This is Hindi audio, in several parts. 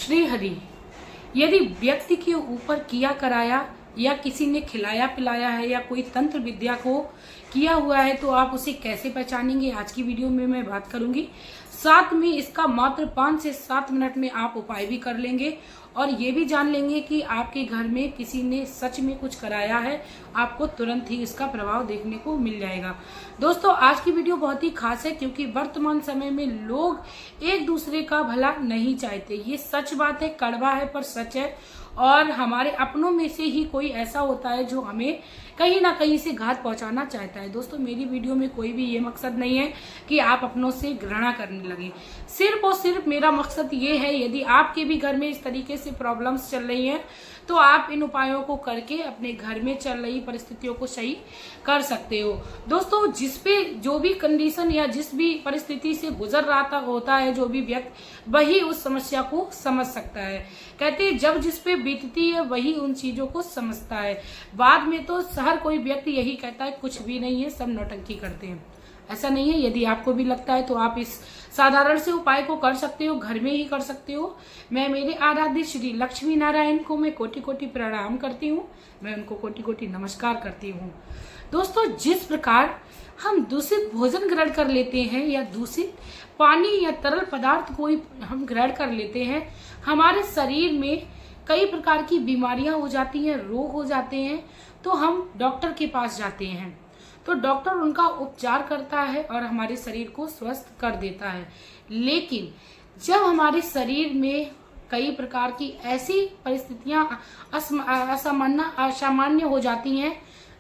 श्री हरि। यदि व्यक्ति के ऊपर किया कराया या किसी ने खिलाया पिलाया है या कोई तंत्र विद्या को किया हुआ है तो आप उसे कैसे पहचानेंगे, आज की वीडियो में मैं बात करूंगी। साथ में इसका मात्र 5 से 7 मिनट में आप उपाय भी कर लेंगे और ये भी जान लेंगे कि आपके घर में किसी ने सच में कुछ कराया है, आपको तुरंत ही इसका प्रभाव देखने को मिल जाएगा। दोस्तों, आज की वीडियो बहुत ही खास है क्योंकि वर्तमान समय में लोग एक दूसरे का भला नहीं चाहते। ये सच बात है, कड़वा है पर सच है। और हमारे अपनों में से ही कोई ऐसा होता है जो हमें कहीं ना कहीं से घात पहुंचाना चाहता है। दोस्तों, मेरी वीडियो में कोई भी ये मकसद नहीं है कि आप अपनों से घृणा करने लगे। सिर्फ और सिर्फ मेरा मकसद ये है, यदि आपके भी घर में इस तरीके से प्रॉब्लम्स चल रही हैं तो आप इन उपायों को करके अपने घर में चल रही परिस्थितियों को सही कर सकते हो। दोस्तों, जिसपे जो भी कंडीशन या जिस भी परिस्थिति से गुजर रहा होता है जो भी व्यक्ति, वही उस समस्या को समझ सकता है। कहते हैं जब जिस पे बीतती है वही उन चीजों को समझता है। बाद में तो हर कोई व्यक्ति यही कहता है कुछ भी नहीं है, सब नौटंकी करते हैं। ऐसा नहीं है। यदि आपको भी लगता है तो आप इस साधारण से उपाय को कर सकते हो, घर में ही कर सकते हो। मैं मेरे आराध्य श्री लक्ष्मी नारायण को मैं कोटि कोटि प्रणाम करती हूँ, मैं उनको कोटि कोटि नमस्कार करती हूँ। दोस्तों, जिस प्रकार हम दूषित भोजन ग्रहण कर लेते हैं या दूषित पानी या तरल पदार्थ कोई हम ग्रहण कर लेते हैं, हमारे शरीर में कई प्रकार की बीमारियां हो जाती हैं, रोग हो जाते हैं, तो हम डॉक्टर के पास जाते हैं। तो डॉक्टर उनका उपचार करता है और हमारे शरीर को स्वस्थ कर देता है। लेकिन जब हमारे शरीर में कई प्रकार की ऐसी परिस्थितियां असामान्य हो जाती हैं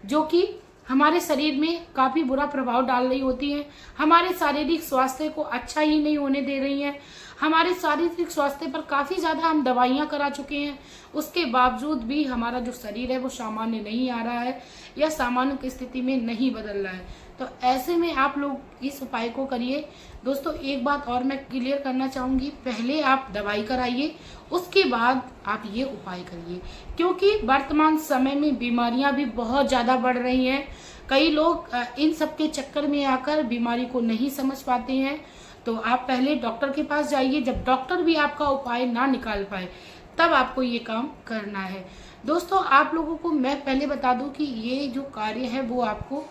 जो कि हमारे शरीर में काफी बुरा प्रभाव डाल रही होती हैं, हमारे शारीरिक स्वास्थ्य को अच्छा ही नहीं होने दे रही हैं, हमारे शारीरिक स्वास्थ्य पर काफी ज्यादा हम दवाइयां करा चुके हैं, उसके बावजूद भी हमारा जो शरीर है वो सामान्य नहीं आ रहा है या सामान्य की स्थिति में नहीं बदल रहा है। तो ऐसे में आप लोग इस उपाय को करिए। दोस्तों, एक बात और मैं क्लियर करना चाहूंगी, पहले आप दवाई कराइए, उसके बाद आप ये उपाय करिए, क्योंकि वर्तमान समय में बीमारियां भी बहुत ज्यादा बढ़ रही हैं। कई लोग इन सब के चक्कर में आकर बीमारी को नहीं समझ पाते हैं। तो आप पहले डॉक्टर के पास जाइए, जब डॉक्टर भी आपका उपाय ना निकाल पाए तब आपको ये काम करना है। दोस्तों, आप लोगों को मैं पहले बता दूं कि ये जो कार्य है वो आपको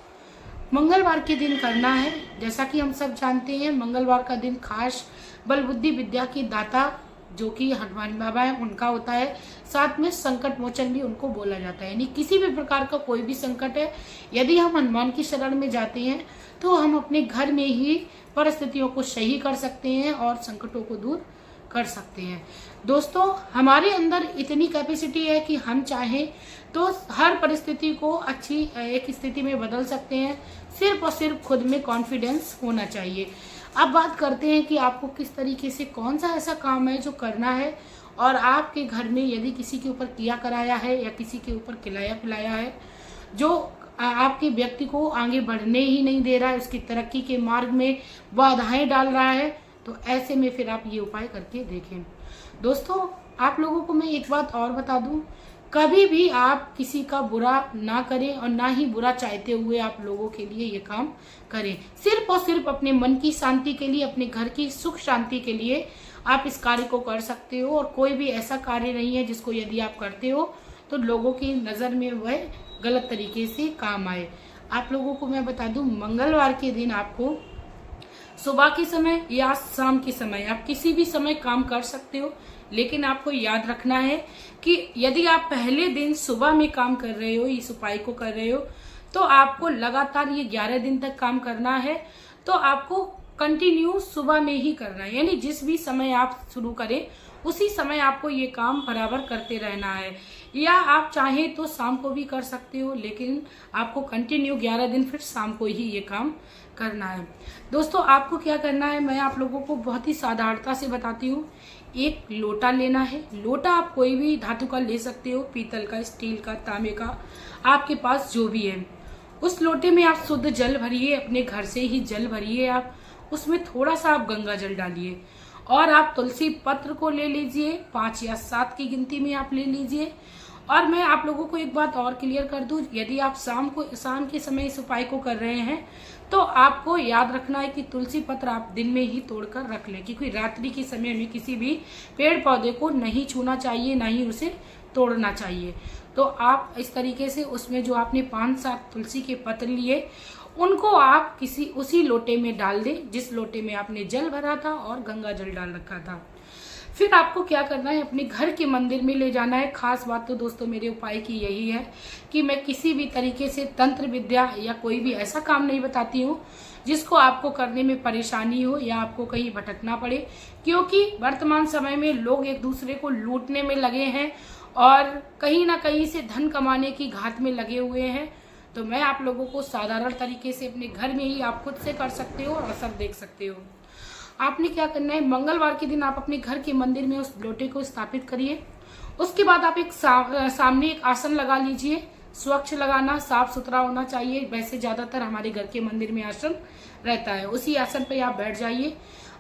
मंगलवार के दिन करना है। जैसा कि हम सब जानते हैं, मंगलवार का दिन खास बल बुद्धि विद्या की दाता जो कि हनुमान बाबा है उनका होता है। साथ में संकट मोचन भी उनको बोला जाता है, यानी किसी भी प्रकार का कोई भी संकट है, यदि हम हनुमान की शरण में जाते हैं तो हम अपने घर में ही परिस्थितियों को सही कर सकते हैं और संकटों को दूर कर सकते हैं। दोस्तों, हमारे अंदर इतनी कैपेसिटी है कि हम चाहें तो हर परिस्थिति को अच्छी एक स्थिति में बदल सकते हैं। सिर्फ और सिर्फ खुद में कॉन्फिडेंस होना चाहिए। अब बात करते हैं कि आपको किस तरीके से कौन सा ऐसा काम है जो करना है और आपके घर में यदि किसी के ऊपर किया कराया है या किसी के ऊपर खिलाया पिलाया है जो आपके व्यक्ति को आगे बढ़ने ही नहीं दे रहा है, उसकी तरक्की के मार्ग में बाधाएं डाल रहा है, तो ऐसे में फिर आप ये उपाय करके देखें। दोस्तों, आप लोगों को मैं एक बात और बता दूं, कभी भी आप किसी का बुरा ना करें और ना ही बुरा चाहते हुए आप लोगों के लिए ये काम करें। सिर्फ और सिर्फ अपने मन की शांति के लिए, अपने घर की सुख शांति के लिए आप इस कार्य को कर सकते हो। और कोई भी ऐसा कार्य नहीं है जिसको यदि आप करते हो तो लोगों की नजर में वह गलत तरीके से काम आए। आप लोगों को मैं बता दूं, मंगलवार के दिन आपको सुबह के समय या शाम के समय आप किसी भी समय काम कर सकते हो। लेकिन आपको याद रखना है कि यदि आप पहले दिन सुबह में काम कर रहे हो, इस उपाय को कर रहे हो, तो आपको लगातार ये 11 दिन तक काम करना है। तो आपको कंटिन्यू सुबह में ही करना है, यानी जिस भी समय आप शुरू करें उसी समय आपको ये काम बराबर करते रहना है। या आप चाहें तो शाम को भी कर सकते हो, लेकिन आपको कंटिन्यू 11 दिन फिर शाम को ही ये काम करना है। दोस्तों, आपको क्या करना है मैं आप लोगों को बहुत ही साधारणता से बताती हूँ। एक लोटा लेना है। लोटा आप कोई भी धातु का ले सकते हो, पीतल का, स्टील का, तांबे का, आपके पास जो भी है। उस लोटे में आप शुद्ध जल भरिए, अपने घर से ही जल भरिए। आप उसमें थोड़ा सा आप गंगा जल डालिए और आप तुलसी पत्र को ले लीजिए, 5 या 7 की गिनती में आप ले लीजिए और मैं आप लोगों को एक बात और क्लियर कर दूं, यदि आप शाम के समय इस उपाय को कर रहे हैं तो आपको याद रखना है कि तुलसी पत्र आप दिन में ही तोड़कर रख लें, क्योंकि रात्रि के समय में किसी भी पेड़ पौधे को नहीं छूना चाहिए, ना ही उसे तोड़ना चाहिए। तो आप इस तरीके से उसमें जो आपने 5-7 तुलसी के पत्र लिए उनको आप किसी उसी लोटे में डाल दें जिस लोटे में आपने जल भरा था और गंगा जल डाल रखा था। फिर आपको क्या करना है, अपने घर के मंदिर में ले जाना है। खास बात तो दोस्तों मेरे उपाय की यही है कि मैं किसी भी तरीके से तंत्र विद्या या कोई भी ऐसा काम नहीं बताती हूँ जिसको आपको करने में परेशानी हो या आपको कहीं भटकना पड़े, क्योंकि वर्तमान समय में लोग एक दूसरे को लूटने में लगे हैं और कहीं ना कहीं से धन कमाने की घात में लगे हुए हैं। तो मैं आप लोगों को साधारण तरीके से अपने घर में ही आप खुद से कर सकते हो और असर देख सकते हो। आपने क्या करना है, मंगलवार के दिन आप अपने घर के मंदिर में उस लोटे को स्थापित करिए। उसके बाद आप एक सामने एक आसन लगा लीजिए। स्वच्छ लगाना, साफ सुथरा होना चाहिए। वैसे ज्यादातर हमारे घर के मंदिर में आसन रहता है, उसी आसन पे आप बैठ जाइए।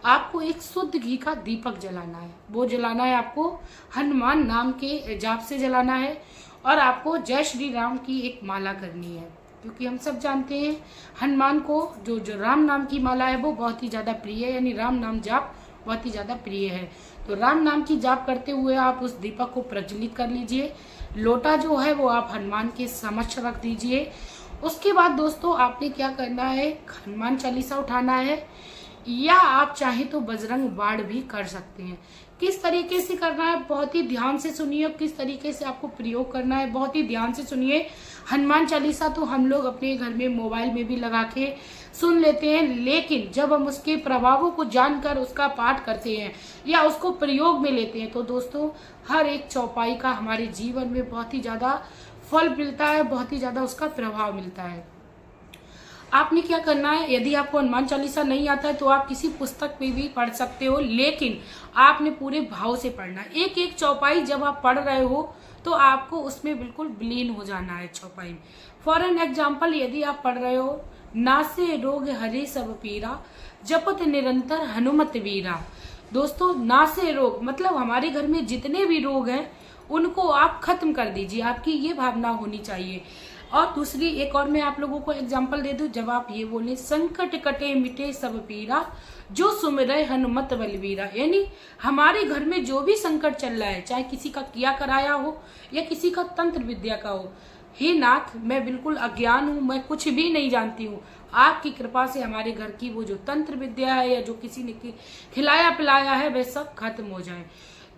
आपको एक शुद्ध घी का दीपक जलाना है। वो जलाना है आपको हनुमान नाम के जाप से जलाना है और आपको जय श्री राम की एक माला करनी है, क्योंकि हम सब जानते हैं हनुमान को जो राम नाम की माला है वो बहुत ही ज्यादा प्रिय है, यानी राम नाम जाप बहुत ही ज्यादा प्रिय है। तो राम नाम की जाप करते हुए आप उस दीपक को प्रज्वलित कर लीजिए। लोटा जो है वो आप हनुमान के समक्ष रख दीजिए। उसके बाद दोस्तों आपने क्या करना है, हनुमान चालीसा उठाना है या आप चाहे तो बजरंग बाण भी कर सकते हैं। किस तरीके से करना है बहुत ही ध्यान से सुनिए, किस तरीके से आपको प्रयोग करना है बहुत ही ध्यान से सुनिए। हनुमान चालीसा तो हम लोग अपने घर में मोबाइल में भी लगा के सुन लेते हैं, लेकिन जब हम उसके प्रभावों को जानकर उसका पाठ करते हैं या उसको प्रयोग में लेते हैं तो दोस्तों हर एक चौपाई का हमारे जीवन में बहुत ही ज्यादा फल मिलता है, बहुत ही ज्यादा उसका प्रभाव मिलता है। आपने क्या करना है, यदि आपको हनुमान चालीसा नहीं आता है तो आप किसी पुस्तक में भी पढ़ सकते हो, लेकिन आपने पूरे भाव से पढ़ना है। एक एक चौपाई जब आप पढ़ रहे हो तो आपको उसमें बिल्कुल विलीन हो जाना है चौपाई में। फॉर एन एग्जाम्पल, यदि आप पढ़ रहे हो नासे रोग हरे सब पीरा जपत निरंतर हनुमत वीरा। दोस्तों नासे रोग मतलब हमारे घर में जितने भी रोग हैं उनको आप खत्म कर दीजिए, आपकी ये भावना होनी चाहिए। और दूसरी एक और मैं आप लोगों को एग्जांपल दे दूं, जब आप ये बोले संकट कटे मिटे सब पीरा जो सुमिरै हनुमत बलवीरा, यानी हमारे घर में जो भी संकट चल रहा है, चाहे किसी का किया कराया हो या किसी का तंत्र विद्या का हो, हे नाथ मैं बिल्कुल अज्ञान हूँ, मैं कुछ भी नहीं जानती हूँ, आपकी कृपा से हमारे घर की वो जो तंत्र विद्या है या जो किसी ने खिलाया पिलाया है वह सब खत्म हो जाए।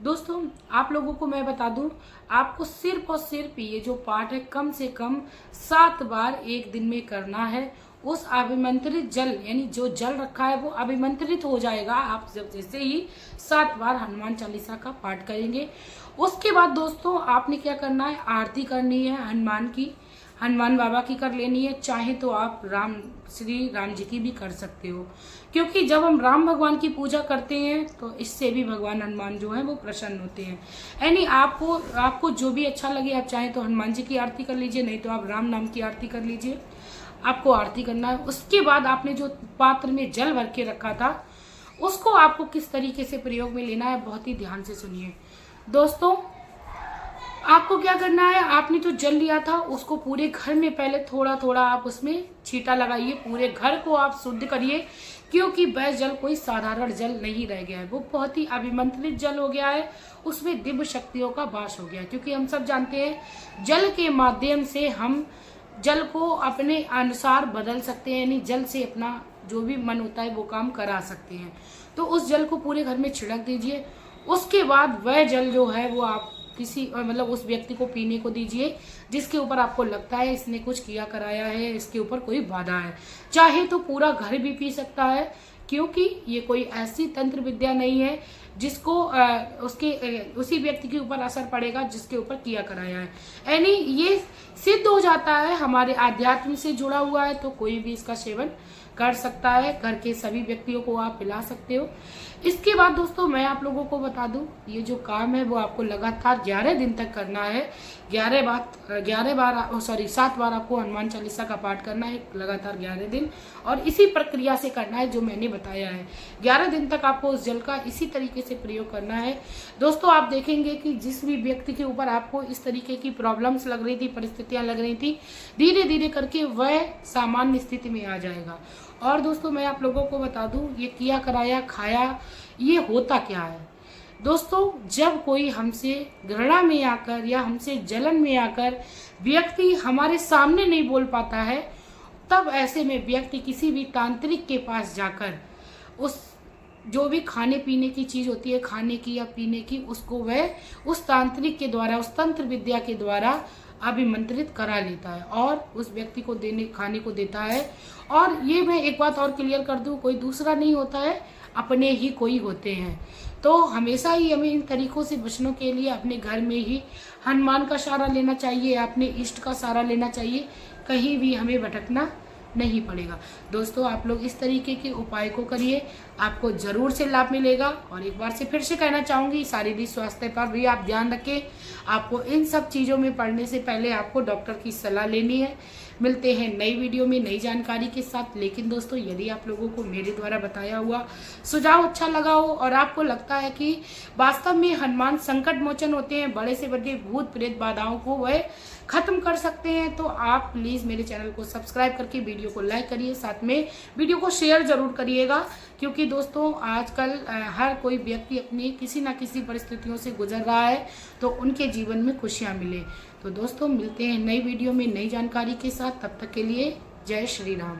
दोस्तों आप लोगों को मैं बता दूं, आपको सिर्फ और सिर्फ ये जो पाठ है कम से कम 7 बार एक दिन में करना है। उस अभिमंत्रित जल यानी जो जल रखा है वो अभिमंत्रित हो जाएगा आप जब जैसे ही 7 बार हनुमान चालीसा का पाठ करेंगे। उसके बाद दोस्तों आपने क्या करना है, आरती करनी है हनुमान की, हनुमान बाबा की कर लेनी है। चाहे तो आप श्री राम जी की भी कर सकते हो, क्योंकि जब हम राम भगवान की पूजा करते हैं तो इससे भी भगवान हनुमान जो है वो प्रसन्न होते हैं। यानी आपको जो भी अच्छा लगे, आप चाहे तो हनुमान जी की आरती कर लीजिए, नहीं तो आप राम नाम की आरती कर लीजिए। आपको आरती करना है। उसके बाद आपने जो पात्र में जल भर के रखा था उसको आपको किस तरीके से प्रयोग में लेना है बहुत ही ध्यान से सुनिए। दोस्तों आपको क्या करना है, आपने जो जल लिया था उसको पूरे घर में पहले थोड़ा थोड़ा आप उसमें छींटा लगाइए, पूरे घर को आप शुद्ध करिए, क्योंकि वह जल कोई साधारण जल नहीं रह गया है, वो बहुत ही अभिमंत्रित जल हो गया है, उसमें दिव्य शक्तियों का वास हो गया है। क्योंकि हम सब जानते हैं जल के माध्यम से हम जल को अपने अनुसार बदल सकते हैं, यानी जल से अपना जो भी मन होता है वो काम करा सकते हैं। तो उस जल को पूरे घर में छिड़क दीजिए। उसके बाद वह जल जो है वो आप किसी मतलब उस व्यक्ति को पीने को दीजिए जिसके ऊपर आपको लगता है इसने कुछ किया कराया है, इसके ऊपर कोई बाधा है। चाहे तो पूरा घर भी पी सकता है, क्योंकि ये कोई ऐसी तंत्र विद्या नहीं है जिसको उसी व्यक्ति के ऊपर असर पड़ेगा जिसके ऊपर किया कराया है। यानी ये सिद्ध हो जाता है, हमारे आध्यात्म से जुड़ा हुआ है, तो कोई भी इसका सेवन कर सकता है। घर के सभी व्यक्तियों को आप पिला सकते हो। इसके बाद दोस्तों मैं आप लोगों को बता दूं, ये जो काम है वो आपको लगातार 11 दिन तक करना है। 7 बार आपको हनुमान चालीसा का पाठ करना है लगातार 11 दिन, और इसी प्रक्रिया से करना है जो मैंने बताया है। 11 दिन तक आपको उस जल का इसी तरीके से प्रयोग करना है। दोस्तों आप देखेंगे कि जिस भी व्यक्ति के ऊपर आपको इस तरीके की प्रॉब्लम्स लग रही थी, परिस्थितियां लग रही थी, धीरे धीरे करके वह सामान्य स्थिति में आ जाएगा। और दोस्तों मैं आप लोगों को बता दूं, ये किया कराया खाया ये होता क्या है दोस्तों, जब कोई हमसे घृणा में आकर या हमसे जलन में आकर व्यक्ति हमारे सामने नहीं बोल पाता है, तब ऐसे में व्यक्ति किसी भी तांत्रिक के पास जाकर उस जो भी खाने पीने की चीज होती है, खाने की या पीने की, उसको वह उस तांत्रिक के द्वारा, उस तंत्र विद्या के द्वारा अभिमंत्रित करा लेता है और उस व्यक्ति को खाने को देता है। और ये मैं एक बात और क्लियर कर दूं, कोई दूसरा नहीं होता है, अपने ही कोई होते हैं। तो हमेशा ही हमें इन तरीकों से बचने के लिए अपने घर में ही हनुमान का सहारा लेना चाहिए, अपने इष्ट का सहारा लेना चाहिए, कहीं भी हमें भटकना नहीं पड़ेगा। दोस्तों आप लोग इस तरीके के उपाय को करिए, आपको जरूर से लाभ मिलेगा। और एक बार से फिर से कहना चाहूंगी, शारीरिक स्वास्थ्य पर भी आप ध्यान रखें। आपको इन सब चीजों में पढ़ने से पहले आपको डॉक्टर की सलाह लेनी है। मिलते हैं नई वीडियो में नई जानकारी के साथ। लेकिन दोस्तों यदि आप लोगों को मेरे द्वारा बताया हुआ सुझाव अच्छा लगा हो और आपको लगता है कि वास्तव में हनुमान संकट मोचन होते हैं, बड़े से बड़े भूत प्रेत बाधाओं को वह खत्म कर सकते हैं, तो आप प्लीज मेरे चैनल को सब्सक्राइब करके वीडियो को लाइक करिए, साथ में वीडियो को शेयर जरूर करिएगा। क्योंकि दोस्तों आजकल हर कोई व्यक्ति अपनी किसी ना किसी परिस्थितियों से गुजर रहा है, तो उनके जीवन में खुशियां मिले। तो दोस्तों मिलते हैं नई वीडियो में नई जानकारी के साथ, तब तक के लिए जय श्री राम।